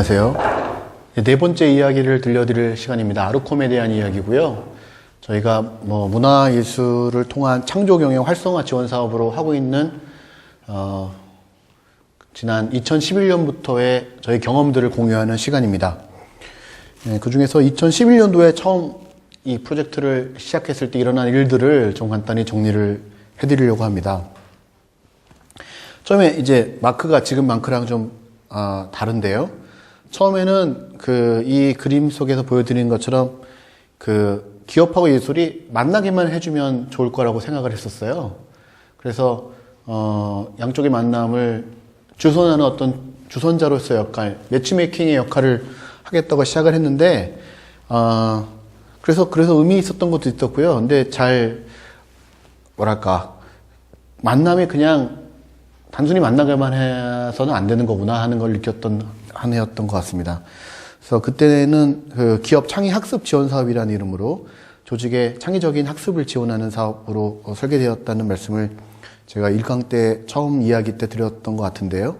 안녕하세요. 네 번째 이야기를 들려드릴 시간입니다. 아르콤에 대한 이야기고요. 저희가 문화예술을 통한 창조경영 활성화 지원 사업으로 하고 있는 지난 2011년부터의 저희 경험들을 공유하는 시간입니다. 그 중에서 2011년도에 처음 이 프로젝트를 시작했을 때 일어난 일들을 좀 간단히 정리를 해드리려고 합니다. 처음에 이제 마크가 지금 마크랑 좀 다른데요. 처음에는 이 그림 속에서 보여드리는 것처럼 기업하고 예술이 만나게만 해주면 좋을 거라고 생각을 했었어요. 그래서 양쪽의 만남을 주선하는 어떤 주선자로서의 역할, 매치메이킹의 역할을 하겠다고 시작을 했는데 그래서 의미 있었던 것도 있었고요. 근데 만남이 그냥 단순히 만나게만 해서는 안 되는 거구나 하는 걸 느꼈던 한 해였던 것 같습니다. 그래서 그때는 기업 창의 학습 지원 사업이라는 이름으로 조직의 창의적인 학습을 지원하는 사업으로 설계되었다는 말씀을 제가 1강 때 처음 이야기 때 드렸던 것 같은데요.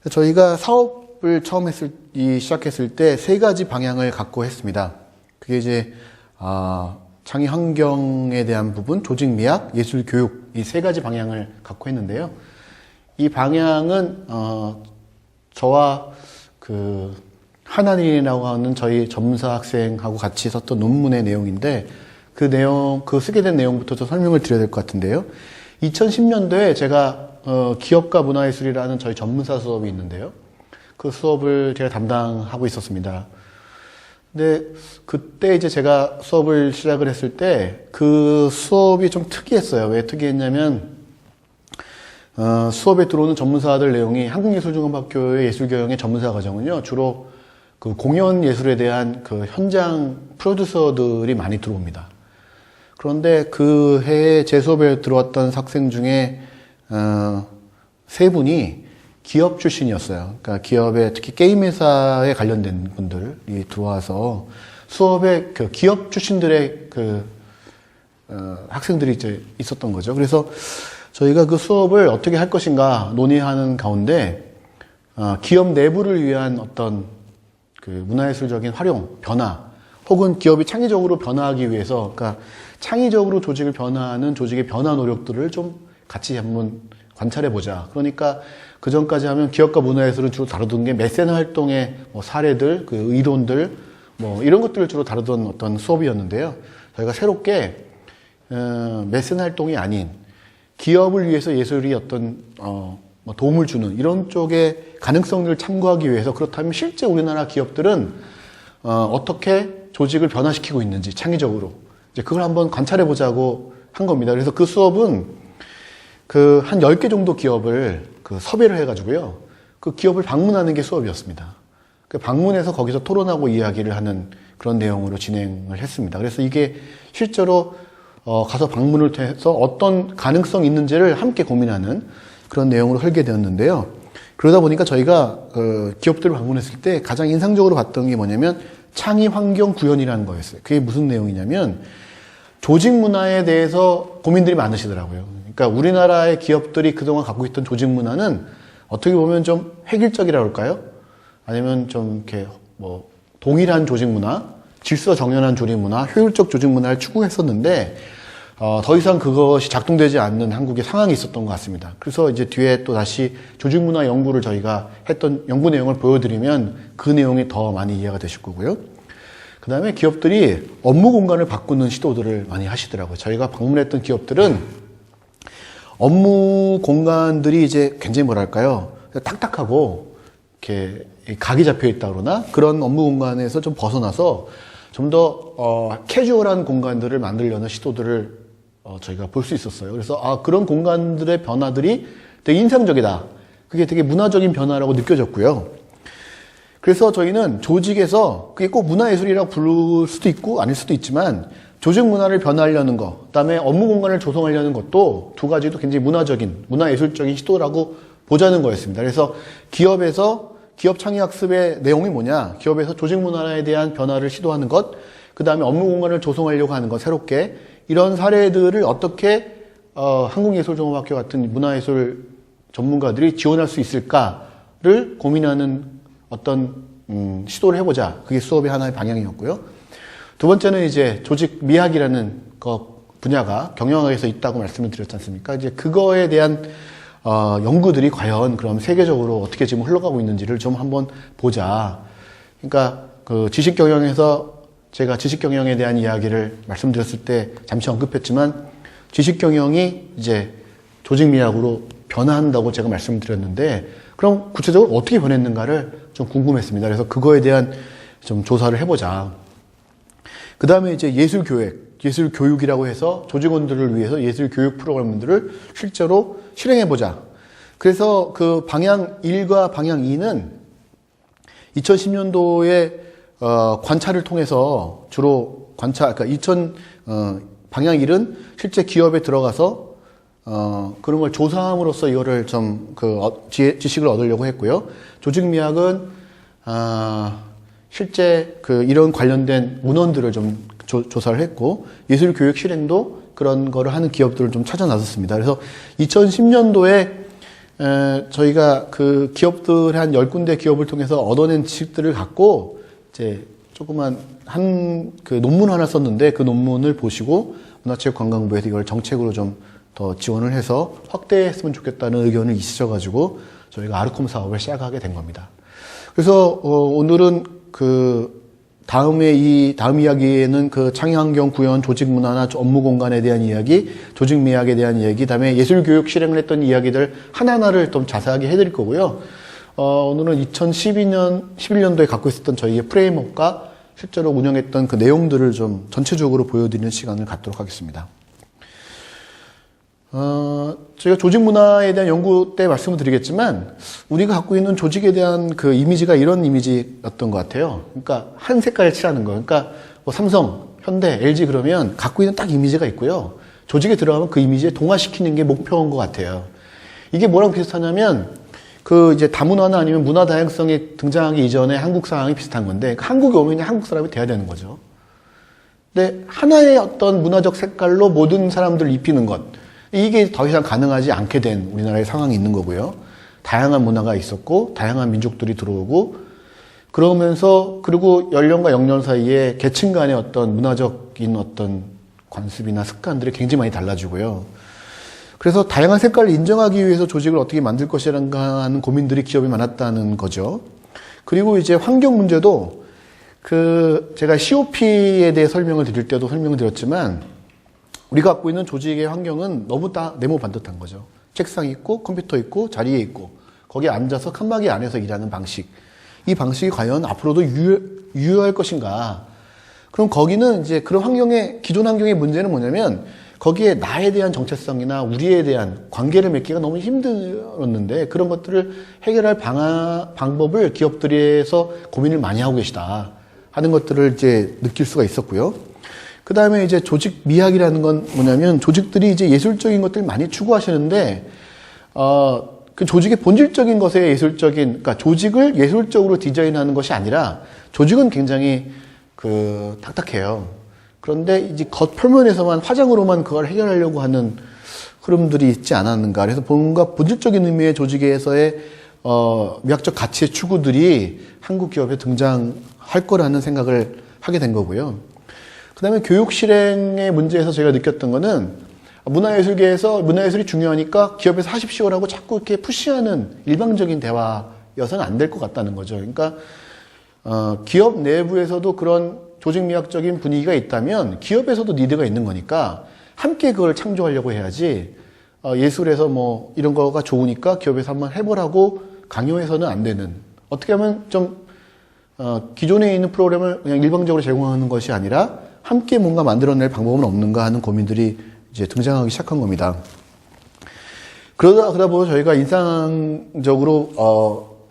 저희가 사업을 처음 시작했을 때 3가지 방향을 갖고 했습니다. 그게 이제 창의 환경에 대한 부분, 조직 미학, 예술 교육, 이 3가지 방향을 갖고 했는데요. 이 방향은 저와 하나님이라고 하는 저희 전문사 학생하고 같이 썼던 논문의 내용인데 그 쓰게 된 내용부터 좀 설명을 드려야 될 것 같은데요. 2010년도에 제가 기업과 문화예술이라는 저희 전문사 수업이 있는데요. 그 수업을 제가 담당하고 있었습니다. 근데 그때 이제 제가 수업을 시작을 했을 때 그 수업이 좀 특이했어요. 왜 특이했냐면 수업에 들어오는 전문사들 내용이 한국예술종합학교의 예술경영의 전문사 과정은요, 주로 공연 예술에 대한 현장 프로듀서들이 많이 들어옵니다. 그런데 그 해에 제 수업에 들어왔던 학생 중에 3분이 기업 출신이었어요. 그러니까 기업에, 특히 게임 회사에 관련된 분들이 들어와서 수업에 기업 출신들의 학생들이 이제 있었던 거죠. 그래서 저희가 그 수업을 어떻게 할 것인가 논의하는 가운데 기업 내부를 위한 어떤 문화예술적인 활용, 변화, 혹은 기업이 창의적으로 변화하기 위해서, 그러니까 창의적으로 조직을 변화하는 조직의 변화 노력들을 좀 같이 한번 관찰해 보자. 그러니까 그 전까지 하면 기업과 문화예술은 주로 다루던 게 메세나 활동의 사례들, 의론들, 이런 것들을 주로 다루던 어떤 수업이었는데요. 저희가 새롭게 메세나 활동이 아닌 기업을 위해서 예술이 어떤 도움을 주는 이런 쪽의 가능성을 참고하기 위해서, 그렇다면 실제 우리나라 기업들은 어떻게 조직을 변화시키고 있는지 창의적으로 이제 그걸 한번 관찰해 보자고 한 겁니다. 그래서 그 수업은 한 10개 정도 기업을 섭외를 해가지고요. 그 기업을 방문하는 게 수업이었습니다. 방문해서 거기서 토론하고 이야기를 하는 그런 내용으로 진행을 했습니다. 그래서 이게 실제로 가서 방문을 해서 어떤 가능성이 있는지를 함께 고민하는 그런 내용으로 설계되었는데요. 그러다 보니까 저희가 기업들을 방문했을 때 가장 인상적으로 봤던 게 뭐냐면 창의 환경 구현이라는 거였어요. 그게 무슨 내용이냐면 조직 문화에 대해서 고민들이 많으시더라고요. 그러니까 우리나라의 기업들이 그동안 갖고 있던 조직 문화는 어떻게 보면 좀 획일적이라고 할까요? 아니면 좀 이렇게 동일한 조직 문화, 질서 정연한 조직 문화, 효율적 조직 문화를 추구했었는데 더 이상 그것이 작동되지 않는 한국의 상황이 있었던 것 같습니다. 그래서 이제 뒤에 또 다시 조직 문화 연구를 저희가 했던 연구 내용을 보여드리면 그 내용이 더 많이 이해가 되실 거고요. 그 다음에 기업들이 업무 공간을 바꾸는 시도들을 많이 하시더라고요. 저희가 방문했던 기업들은 업무 공간들이 이제 굉장히 탁탁하고 이렇게 각이 잡혀 있다 그러나 그런 업무 공간에서 좀 벗어나서 좀 더 캐주얼한 공간들을 만들려는 시도들을 저희가 볼 수 있었어요. 그래서 그런 공간들의 변화들이 되게 인상적이다. 그게 되게 문화적인 변화라고 느껴졌고요. 그래서 저희는 조직에서 그게 꼭 문화예술이라고 부를 수도 있고 아닐 수도 있지만 조직 문화를 변화하려는 것, 그다음에 업무 공간을 조성하려는 것도 두 가지도 굉장히 문화예술적인 시도라고 보자는 거였습니다. 그래서 기업에서 기업 창의학습의 내용이 뭐냐? 기업에서 조직 문화에 대한 변화를 시도하는 것, 그 다음에 업무 공간을 조성하려고 하는 것, 새롭게 이런 사례들을 어떻게 한국예술종합학교 같은 문화예술 전문가들이 지원할 수 있을까를 고민하는 어떤 시도를 해보자. 그게 수업의 하나의 방향이었고요. 두 번째는 이제 조직 미학이라는 분야가 경영학에서 있다고 말씀을 드렸지 않습니까? 이제 그거에 대한 연구들이 과연 그럼 세계적으로 어떻게 지금 흘러가고 있는지를 좀 한번 보자. 그러니까 그 지식 경영에서 제가 지식 경영에 대한 이야기를 말씀드렸을 때 잠시 언급했지만 지식 경영이 이제 조직 미학으로 변화한다고 제가 말씀드렸는데 그럼 구체적으로 어떻게 변했는가를 좀 궁금했습니다. 그래서 그거에 대한 좀 조사를 해보자. 그 다음에 이제 예술교육이라고 해서 조직원들을 위해서 예술교육 프로그램들을 실제로 실행해보자. 그래서 그 방향 1과 방향 2는 2010년도에 관찰을 통해서 주로 그러니까 방향 1은 실제 기업에 들어가서 그런 걸 조사함으로써 이거를 좀 지식을 얻으려고 했고요. 조직미학은 실제 이런 관련된 문헌들을 좀 조사를 했고 예술교육 실행도 그런 거를 하는 기업들을 좀 찾아 나섰습니다. 그래서 2010년도에 저희가 그 기업들의 한 10군데 기업을 통해서 얻어낸 지식들을 갖고 이제 조그만 그 논문 하나 썼는데 그 논문을 보시고 문화체육관광부에서 이걸 정책으로 좀 더 지원을 해서 확대했으면 좋겠다는 의견을 있으셔가지고 저희가 아르콤 사업을 시작하게 된 겁니다. 그래서 오늘은 다음 이야기에는 그 창의환경 구현, 조직문화나 업무 공간에 대한 이야기, 조직미학에 대한 이야기, 그다음에 예술교육 실행을 했던 이야기들 하나하나를 좀 자세하게 해드릴 거고요. 오늘은 2011년도에 갖고 있었던 저희의 프레임워크가 실제로 운영했던 그 내용들을 좀 전체적으로 보여드리는 시간을 갖도록 하겠습니다. 저희가 조직문화에 대한 연구 때 말씀을 드리겠지만 우리가 갖고 있는 조직에 대한 그 이미지가 이런 이미지였던 것 같아요. 그러니까 한 색깔을 칠하는 거. 그러니까 뭐 삼성, 현대, LG 그러면 갖고 있는 딱 이미지가 있고요. 조직에 들어가면 그 이미지에 동화시키는 게 목표인 것 같아요. 이게 뭐랑 비슷하냐면 이제 다문화나 아니면 문화 다양성이 등장하기 이전에 한국 상황이 비슷한 건데 한국에 오면 한국 사람이 돼야 되는 거죠. 근데 하나의 어떤 문화적 색깔로 모든 사람들을 입히는 것. 이게 더 이상 가능하지 않게 된 우리나라의 상황이 있는 거고요. 다양한 문화가 있었고 다양한 민족들이 들어오고 그러면서 그리고 연령과 영년 사이에 계층 간의 어떤 문화적인 어떤 관습이나 습관들이 굉장히 많이 달라지고요. 그래서 다양한 색깔을 인정하기 위해서 조직을 어떻게 만들 것이란가 하는 고민들이 기업에 많았다는 거죠. 그리고 이제 환경 문제도 제가 COP에 대해 설명을 드릴 때도 설명을 드렸지만 우리가 갖고 있는 조직의 환경은 너무 다 네모 반듯한 거죠. 책상 있고 컴퓨터 있고 자리에 있고 거기에 앉아서 칸막이 안에서 일하는 방식. 이 방식이 과연 앞으로도 유효할 것인가. 그럼 거기는 이제 그런 기존 환경의 문제는 뭐냐면 거기에 나에 대한 정체성이나 우리에 대한 관계를 맺기가 너무 힘들었는데 그런 것들을 해결할 방법을 기업들에서 고민을 많이 하고 계시다 하는 것들을 이제 느낄 수가 있었고요. 그 다음에 이제 조직 미학이라는 건 뭐냐면 조직들이 이제 예술적인 것들을 많이 추구하시는데, 그 조직의 본질적인 것에 그러니까 조직을 예술적으로 디자인하는 것이 아니라 조직은 굉장히 딱딱해요. 그런데 이제 겉 표면에서만 화장으로만 그걸 해결하려고 하는 흐름들이 있지 않았는가. 그래서 뭔가 본질적인 의미의 조직에서의 미학적 가치의 추구들이 한국 기업에 등장할 거라는 생각을 하게 된 거고요. 그 다음에 교육 실행의 문제에서 제가 느꼈던 거는 문화예술계에서 문화예술이 중요하니까 기업에서 하십시오라고 자꾸 이렇게 푸시하는 일방적인 대화여서는 안 될 것 같다는 거죠. 그러니까 기업 내부에서도 그런 조직미학적인 분위기가 있다면 기업에서도 니드가 있는 거니까 함께 그걸 창조하려고 해야지 예술에서 뭐 이런 거가 좋으니까 기업에서 한번 해보라고 강요해서는 안 되는, 어떻게 하면 좀 기존에 있는 프로그램을 그냥 일방적으로 제공하는 것이 아니라 함께 뭔가 만들어낼 방법은 없는가 하는 고민들이 이제 등장하기 시작한 겁니다. 그러다 보면 저희가 인상적으로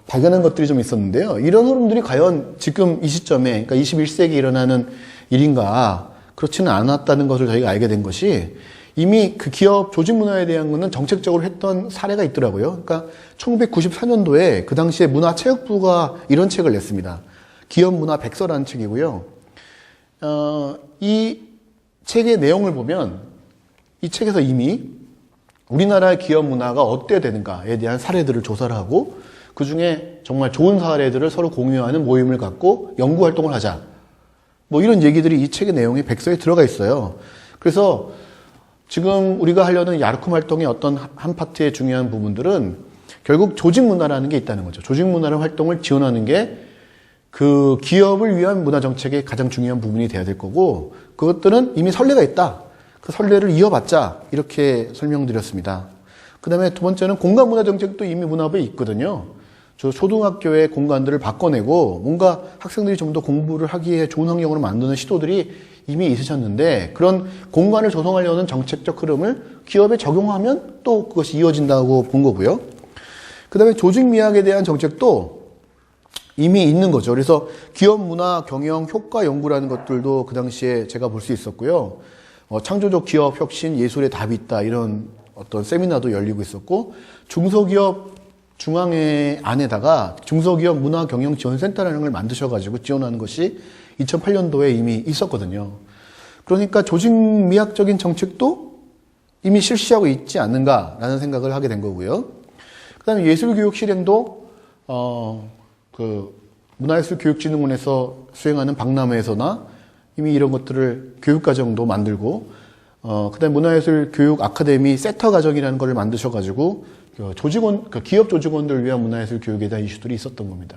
발견한 것들이 좀 있었는데요. 이런 흐름들이 과연 지금 이 시점에, 그러니까 21세기에 일어나는 일인가, 그렇지는 않았다는 것을 저희가 알게 된 것이 이미 그 기업 조직 문화에 대한 거는 정책적으로 했던 사례가 있더라고요. 그러니까 1994년도에 그 당시에 문화체육부가 이런 책을 냈습니다. 기업 문화 백서라는 책이고요. 이 책의 내용을 보면 이 책에서 이미 우리나라의 기업 문화가 어때야 되는가에 대한 사례들을 조사를 하고 그 중에 정말 좋은 사례들을 서로 공유하는 모임을 갖고 연구 활동을 하자. 뭐 이런 얘기들이 이 책의 내용에 백서에 들어가 있어요. 그래서 지금 우리가 하려는 야르콤 활동의 어떤 한 파트의 중요한 부분들은 결국 조직 문화라는 게 있다는 거죠. 조직 문화의 활동을 지원하는 게 그 기업을 위한 문화 정책의 가장 중요한 부분이 돼야 될 거고, 그것들은 이미 선례가 있다. 그 선례를 이어받자. 이렇게 설명드렸습니다. 그 다음에 두 번째는 공간 문화 정책도 이미 문화부에 있거든요. 저 초등학교의 공간들을 바꿔내고 뭔가 학생들이 좀 더 공부를 하기에 좋은 환경으로 만드는 시도들이 이미 있으셨는데, 그런 공간을 조성하려는 정책적 흐름을 기업에 적용하면 또 그것이 이어진다고 본 거고요. 그 다음에 조직 미학에 대한 정책도 이미 있는 거죠. 그래서 기업 문화 경영 효과 연구라는 것들도 그 당시에 제가 볼 수 있었고요. 창조적 기업 혁신 예술의 답이 있다, 이런 어떤 세미나도 열리고 있었고, 중소기업 중앙회 안에다가 중소기업 문화 경영 지원센터라는 걸 만드셔가지고 지원하는 것이 2008년도에 이미 있었거든요. 그러니까 조직 미학적인 정책도 이미 실시하고 있지 않는가라는 생각을 하게 된 거고요. 그 다음에 예술교육 실행도 문화예술교육진흥원에서 수행하는 박람회에서나 이미 이런 것들을 교육과정도 만들고, 그 다음에 문화예술교육 아카데미 세터 과정이라는 걸 만드셔가지고 기업 조직원들을 위한 문화예술교육에 대한 이슈들이 있었던 겁니다.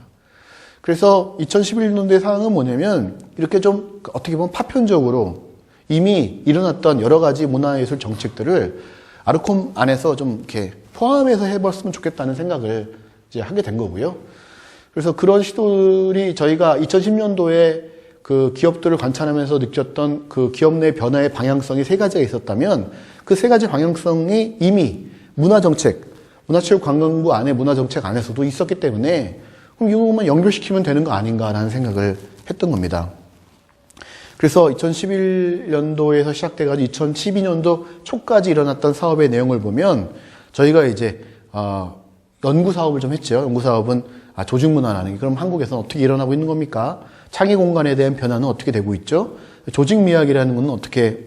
그래서 2011년도의 상황은 뭐냐면, 이렇게 좀 어떻게 보면 파편적으로 이미 일어났던 여러 가지 문화예술 정책들을 아르콤 안에서 좀 이렇게 포함해서 해봤으면 좋겠다는 생각을 이제 하게 된 거고요. 그래서 그런 시도들이 저희가 2010년도에 그 기업들을 관찰하면서 느꼈던 그 기업 내 변화의 방향성이 세 가지가 있었다면, 그 세 가지 방향성이 이미 문화정책, 문화체육관광부 안에 문화정책 안에서도 있었기 때문에 그럼 이것만 연결시키면 되는 거 아닌가라는 생각을 했던 겁니다. 그래서 2011년도에서 시작돼가지고 2012년도 초까지 일어났던 사업의 내용을 보면, 저희가 이제 연구 사업을 좀 했죠. 연구 사업은 조직 문화라는 게 그럼 한국에서는 어떻게 일어나고 있는 겁니까? 창의 공간에 대한 변화는 어떻게 되고 있죠? 조직 미학이라는 것은 어떻게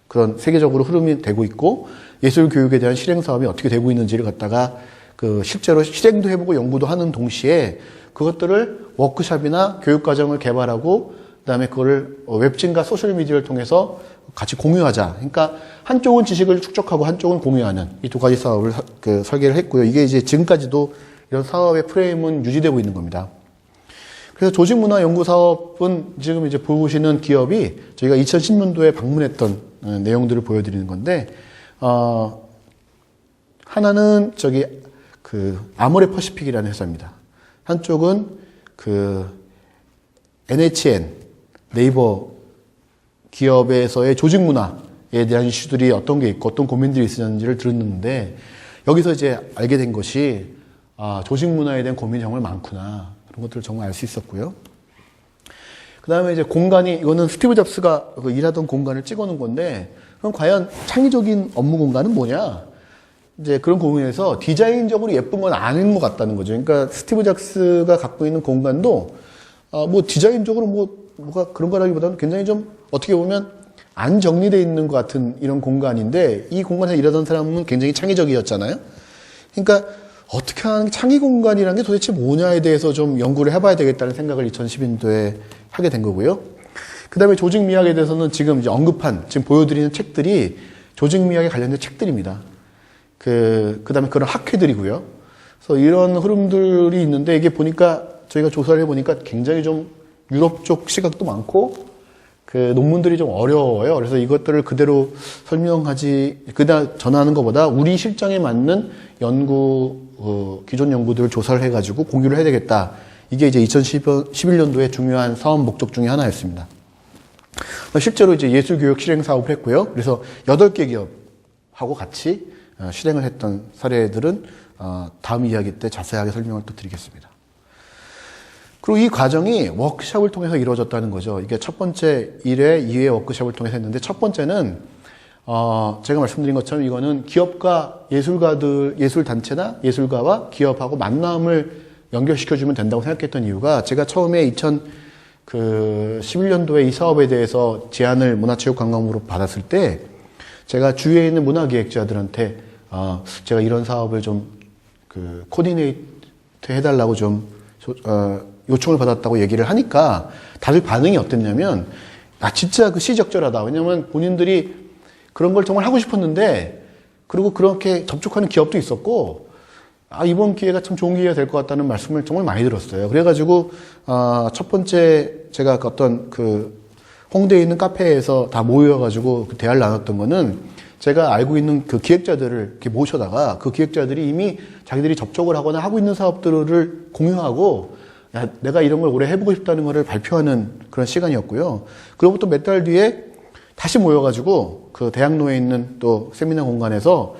그런 세계적으로 흐름이 되고 있고, 예술 교육에 대한 실행 사업이 어떻게 되고 있는지를 갖다가 실제로 실행도 해보고 연구도 하는 동시에 그것들을 워크숍이나 교육 과정을 개발하고, 그다음에 그거를 웹진과 소셜 미디어를 통해서 같이 공유하자. 그러니까 한쪽은 지식을 축적하고 한쪽은 공유하는 이 두 가지 사업을 설계를 했고요. 이게 이제 지금까지도 이런 사업의 프레임은 유지되고 있는 겁니다. 그래서 조직문화 연구 사업은 지금 이제 보시는 기업이 저희가 2010년도에 방문했던 내용들을 보여드리는 건데, 하나는 아모레 퍼시픽이라는 회사입니다. 한쪽은 NHN 네이버 기업에서의 조직 문화에 대한 이슈들이 어떤 게 있고 어떤 고민들이 있었는지를 들었는데, 여기서 이제 알게 된 것이 조직 문화에 대한 고민이 정말 많구나, 그런 것들을 정말 알 수 있었고요. 그 다음에 이제 공간이, 이거는 스티브 잡스가 일하던 공간을 찍어놓은 건데, 그럼 과연 창의적인 업무 공간은 뭐냐? 이제 그런 고민에서 디자인적으로 예쁜 건 아닌 것 같다는 거죠. 그러니까 스티브 잡스가 갖고 있는 공간도 뭐 디자인적으로 뭐가 그런 거라기보다는 굉장히 좀 어떻게 보면 안 정리되어 있는 것 같은 이런 공간인데, 이 공간에서 일하던 사람은 굉장히 창의적이었잖아요. 그러니까 어떻게 하는 창의 공간이라는 게 도대체 뭐냐에 대해서 좀 연구를 해봐야 되겠다는 생각을 2012년도에 하게 된 거고요. 그 다음에 조직 미학에 대해서는 지금 이제 지금 보여드리는 책들이 조직 미학에 관련된 책들입니다. 그 다음에 그런 학회들이고요. 그래서 이런 흐름들이 있는데, 이게 보니까 저희가 조사를 해보니까 굉장히 좀 유럽 쪽 시각도 많고, 논문들이 좀 어려워요. 그래서 이것들을 그대로 전하는 것보다 우리 실정에 맞는 기존 연구들을 조사를 해가지고 공유를 해야 되겠다. 이게 이제 2011년도에 중요한 사업 목적 중에 하나였습니다. 실제로 이제 예술교육 실행 사업을 했고요. 그래서 8개 기업하고 같이 실행을 했던 사례들은 다음 이야기 때 자세하게 설명을 또 드리겠습니다. 그리고 이 과정이 워크숍을 통해서 이루어졌다는 거죠. 이게 첫 번째 1회, 2회 워크숍을 통해서 했는데, 첫 번째는 제가 말씀드린 것처럼 이거는 기업과 예술단체나 예술가와 기업하고 만남을 연결시켜주면 된다고 생각했던 이유가, 제가 처음에 2011년도에 이 사업에 대해서 제안을 문화체육관광부로 받았을 때, 제가 주위에 있는 문화기획자들한테 제가 이런 사업을 좀 코디네이트 해달라고 좀 요청을 받았다고 얘기를 하니까 다들 반응이 어땠냐면 진짜 그 시적절하다. 왜냐면 본인들이 그런 걸 정말 하고 싶었는데 그리고 그렇게 접촉하는 기업도 있었고 이번 기회가 참 좋은 기회가 될 것 같다는 말씀을 정말 많이 들었어요. 그래가지고 첫 번째 제가 어떤 그 홍대에 있는 카페에서 다 모여가지고 그 대화를 나눴던 거는 제가 알고 있는 그 기획자들을 이렇게 모셔다가 그 기획자들이 이미 자기들이 접촉을 하거나 하고 있는 사업들을 공유하고 내가 이런 걸 올해 해보고 싶다는 거를 발표하는 그런 시간이었고요. 그로부터 또 몇 달 뒤에 다시 모여가지고 그 대학로에 있는 또 세미나 공간에서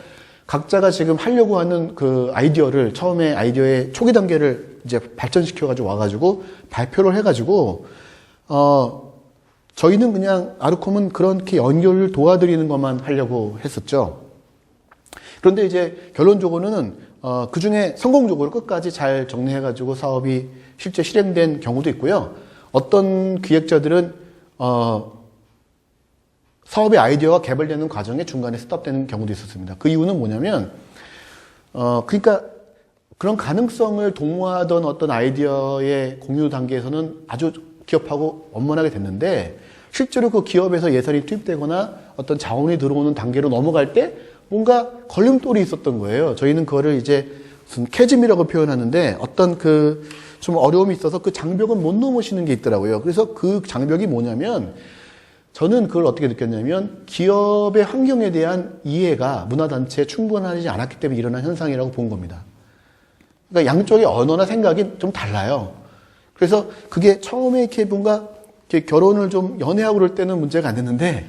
각자가 지금 하려고 하는 그 아이디어를 처음에 아이디어의 초기 단계를 이제 발전시켜가지고 와가지고 발표를 해가지고 저희는 그냥 아르콤은 그렇게 연결을 도와드리는 것만 하려고 했었죠. 그런데 이제 결론적으로는 그 중에 성공적으로 끝까지 잘 정리해가지고 사업이 실제 실행된 경우도 있고요. 어떤 기획자들은 사업의 아이디어가 개발되는 과정에 중간에 스톱되는 경우도 있었습니다. 그 이유는 뭐냐면 그러니까 그런 가능성을 도모하던 어떤 아이디어의 공유 단계에서는 아주 기업하고 원만하게 됐는데 실제로 그 기업에서 예산이 투입되거나 어떤 자원이 들어오는 단계로 넘어갈 때 뭔가 걸림돌이 있었던 거예요. 저희는 그거를 이제 무슨 캐즘이라고 표현하는데 어떤 그 좀 어려움이 있어서 그 장벽은 못 넘으시는 게 있더라고요. 그래서 그 장벽이 뭐냐면 저는 그걸 어떻게 느꼈냐면 기업의 환경에 대한 이해가 문화단체에 충분하지 않았기 때문에 일어난 현상이라고 본 겁니다. 그러니까 양쪽의 언어나 생각이 좀 달라요. 그래서 그게 처음에 이렇게 뭔가 이렇게 결혼을 좀 연애하고 그럴 때는 문제가 안 됐는데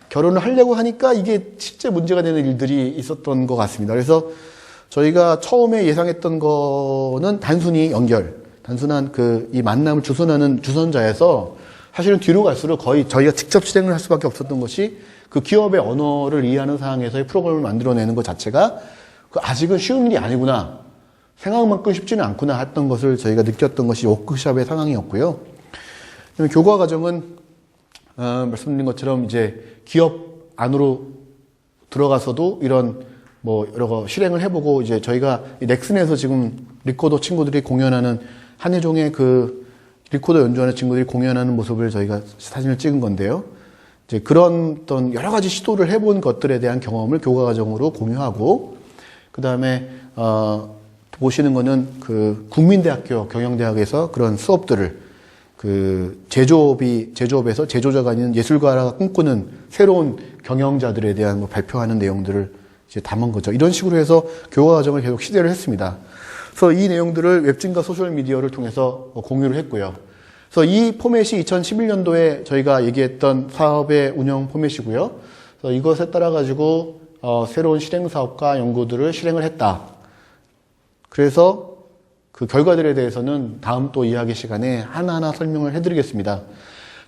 결혼을 하려고 하니까 이게 실제 문제가 되는 일들이 있었던 것 같습니다. 그래서 저희가 처음에 예상했던 거는 단순히 단순한 이 만남을 주선하는 주선자에서 사실은 뒤로 갈수록 거의 저희가 직접 실행을 할 수밖에 없었던 것이 그 기업의 언어를 이해하는 상황에서의 프로그램을 만들어내는 것 자체가 아직은 쉬운 일이 아니구나. 생각만큼 쉽지는 않구나 했던 것을 저희가 느꼈던 것이 워크숍의 상황이었고요. 그다음에 교과 과정은 말씀드린 것처럼 이제 기업 안으로 들어가서도 이런 여러 거 실행을 해보고 이제 저희가 넥슨에서 지금 리코더 친구들이 공연하는 한예종의 그 리코더 연주하는 친구들이 공연하는 모습을 저희가 사진을 찍은 건데요. 이제 그런 어떤 여러 가지 시도를 해본 것들에 대한 경험을 교과 과정으로 공유하고, 그 다음에, 보시는 거는 그 국민대학교 경영대학에서 그런 수업들을 그 제조업에서 제조자가 아닌 예술가가 꿈꾸는 새로운 경영자들에 대한 발표하는 내용들을 이제 담은 거죠. 이런 식으로 해서 교과 과정을 계속 시대를 했습니다. 그래서 이 내용들을 웹진과 소셜미디어를 통해서 공유를 했고요. 그래서 이 포맷이 2011년도에 저희가 얘기했던 사업의 운영 포맷이고요. 그래서 이것에 따라 가지고 새로운 실행 사업과 연구들을 실행을 했다. 그래서 그 결과들에 대해서는 다음 또 이야기 시간에 하나하나 설명을 해드리겠습니다.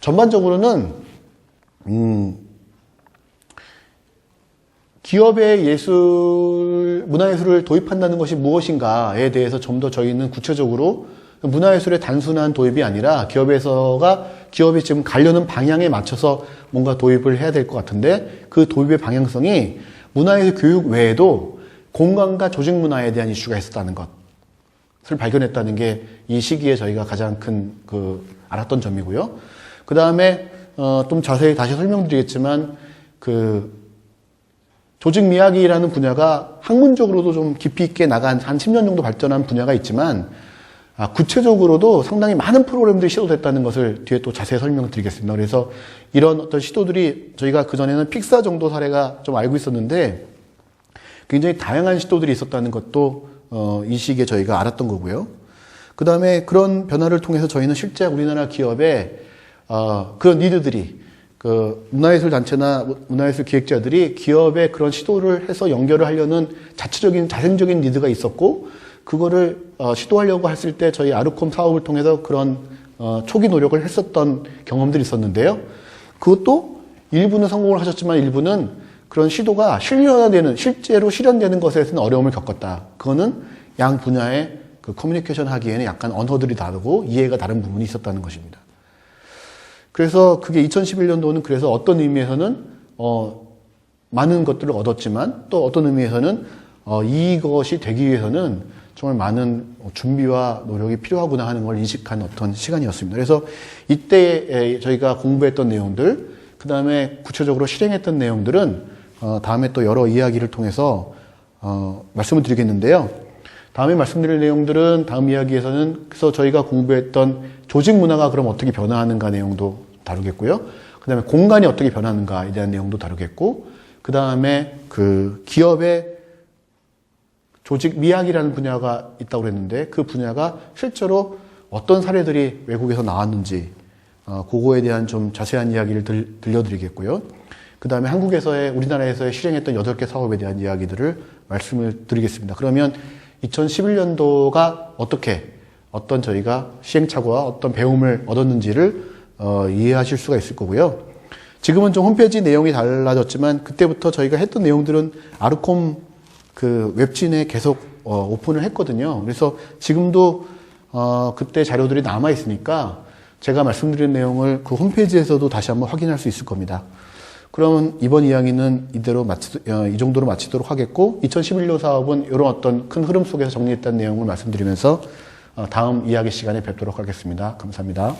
전반적으로는 기업의 문화예술을 도입한다는 것이 무엇인가에 대해서 좀 더 저희는 구체적으로 문화예술의 단순한 도입이 아니라 기업이 지금 가려는 방향에 맞춰서 뭔가 도입을 해야 될 것 같은데 그 도입의 방향성이 문화예술 교육 외에도 공간과 조직 문화에 대한 이슈가 있었다는 것을 발견했다는 게 이 시기에 저희가 가장 큰 알았던 점이고요. 그 다음에 좀 자세히 다시 설명드리겠지만 조직 미학이라는 분야가 학문적으로도 좀 깊이 있게 나간 한 10년 정도 발전한 분야가 있지만 구체적으로도 상당히 많은 프로그램들이 시도됐다는 것을 뒤에 또 자세히 설명을 드리겠습니다. 그래서 이런 어떤 시도들이 저희가 그전에는 픽사 정도 사례가 좀 알고 있었는데 굉장히 다양한 시도들이 있었다는 것도 이 시기에 저희가 알았던 거고요. 그 다음에 그런 변화를 통해서 저희는 실제 우리나라 기업의 그런 니드들이 문화예술 단체나 문화예술 기획자들이 기업에 그런 시도를 해서 연결을 하려는 자생적인 니드가 있었고, 그거를 시도하려고 했을 때 저희 아르콤 사업을 통해서 그런 초기 노력을 했었던 경험들이 있었는데요. 그것도 일부는 성공을 하셨지만 일부는 그런 시도가 실제로 실현되는 것에서는 어려움을 겪었다. 그거는 양 분야의 커뮤니케이션 하기에는 약간 언어들이 다르고 이해가 다른 부분이 있었다는 것입니다. 그래서 그게 2011년도는 그래서 어떤 의미에서는 많은 것들을 얻었지만 또 어떤 의미에서는 이것이 되기 위해서는 정말 많은 준비와 노력이 필요하구나 하는 걸 인식한 어떤 시간이었습니다. 그래서 이때 저희가 공부했던 내용들, 그 다음에 구체적으로 실행했던 내용들은 다음에 또 여러 이야기를 통해서 말씀을 드리겠는데요. 다음에 말씀드릴 내용들은 다음 이야기에서는 그래서 저희가 공부했던 조직 문화가 그럼 어떻게 변화하는가 내용도 다루겠고요. 그 다음에 공간이 어떻게 변하는가에 대한 내용도 다루겠고, 그 다음에 그 기업의 조직 미학이라는 분야가 있다고 그랬는데 그 분야가 실제로 어떤 사례들이 외국에서 나왔는지 그거에 대한 좀 자세한 이야기를 들려드리겠고요. 그 다음에 한국에서의 우리나라에서의 실행했던 8개 사업에 대한 이야기들을 말씀을 드리겠습니다. 그러면 2011년도가 어떤 저희가 시행착오와 어떤 배움을 얻었는지를 이해하실 수가 있을 거고요. 지금은 좀 홈페이지 내용이 달라졌지만 그때부터 저희가 했던 내용들은 아르콤 그 웹진에 계속 오픈을 했거든요. 그래서 지금도 그때 자료들이 남아 있으니까 제가 말씀드린 내용을 그 홈페이지에서도 다시 한번 확인할 수 있을 겁니다. 그러면 이번 이야기는 이 정도로 마치도록 하겠고, 2011년 사업은 이런 어떤 큰 흐름 속에서 정리했다는 내용을 말씀드리면서 다음 이야기 시간에 뵙도록 하겠습니다. 감사합니다.